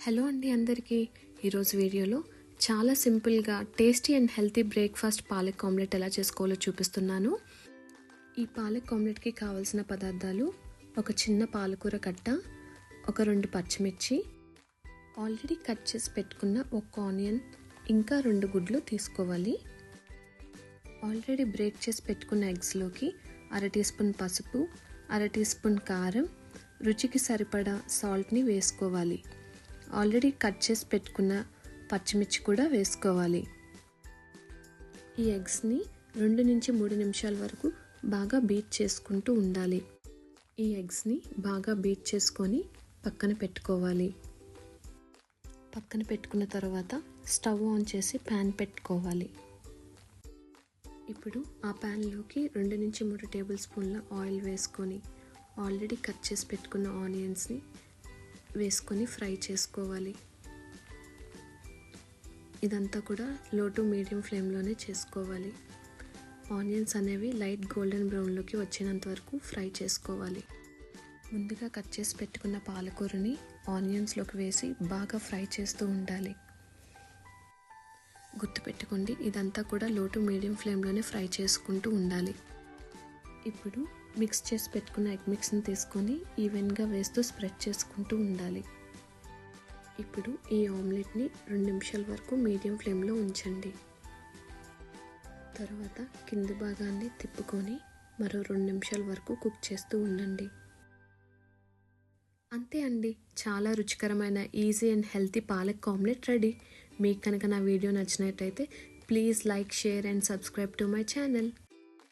Hello అండి అందరికీ. ఈరోజు వీడియోలో చాలా సింపుల్గా tasty and healthy breakfast palak omelette ఎలా చేసుకోవాలో చూపిస్తున్నాను. ఈ పాలక్ ఆమ్లెట్కి కావాల్సిన పదార్థాలు: ఒక చిన్న పాలకూర కట్ట, ఒక 2 పచ్చిమిర్చి, ఆల్రెడీ కట్ చేసి పెట్టుకున్న ఒక ఆనియన్, ఇంకా 2 గుడ్లు తీసుకోవాలి. ఆల్రెడీ బ్రేక్ చేసి పెట్టుకున్న ఎగ్స్లోకి 1/2 టీ స్పూన్ పసుపు, 1/2 టీ స్పూన్ కారం, రుచికి సరిపడా సాల్ట్ని వేసుకోవాలి. ఆల్రెడీ కట్ చేసి పెట్టుకున్న పచ్చిమిర్చి కూడా వేసుకోవాలి. ఈ ఎగ్స్ని 2 నుంచి 3 నిమిషాల వరకు బాగా బీట్ చేసుకుంటూ ఉండాలి. ఈ ఎగ్స్ని బాగా బీట్ చేసుకొని పక్కన పెట్టుకోవాలి. పక్కన పెట్టుకున్న తర్వాత స్టవ్ ఆన్ చేసి ప్యాన్ పెట్టుకోవాలి. ఇప్పుడు ఆ ప్యాన్లోకి 2 నుంచి 3 టేబుల్ స్పూన్ల ఆయిల్ వేసుకొని ఆల్రెడీ కట్ చేసి పెట్టుకున్న ఆనియన్స్ని వేసుకొని ఫ్రై చేసుకోవాలి. ఇదంతా కూడా లో టు మీడియం ఫ్లేమ్లోనే చేసుకోవాలి. ఆనియన్స్ అనేవి లైట్ గోల్డెన్ బ్రౌన్లోకి వచ్చినంత వరకు ఫ్రై చేసుకోవాలి. ముందుగా కట్ చేసి పెట్టుకున్న పాలకూరని ఆనియన్స్లోకి వేసి బాగా ఫ్రై చేస్తూ ఉండాలి. గుర్తుపెట్టుకోండి, ఇదంతా కూడా లో టు మీడియం ఫ్లేమ్లోనే ఫ్రై చేసుకుంటూ ఉండాలి. ఇప్పుడు మిక్స్ చేసి పెట్టుకున్న ఎగ్ మిక్స్ని తీసుకొని ఈవెన్గా వేస్తూ స్ప్రెడ్ చేసుకుంటూ ఉండాలి. ఇప్పుడు ఈ ఆమ్లెట్ని 2 నిమిషాల వరకు మీడియం ఫ్లేమ్లో ఉంచండి. తర్వాత కింది భాగాన్ని తిప్పుకొని మరో 2 నిమిషాల వరకు కుక్ చేస్తూ ఉండండి. అంతే అండి, చాలా రుచికరమైన easy and healthy palak omelette ready. మీకు కనుక నా వీడియో నచ్చినట్టయితే please like, share and subscribe to my channel.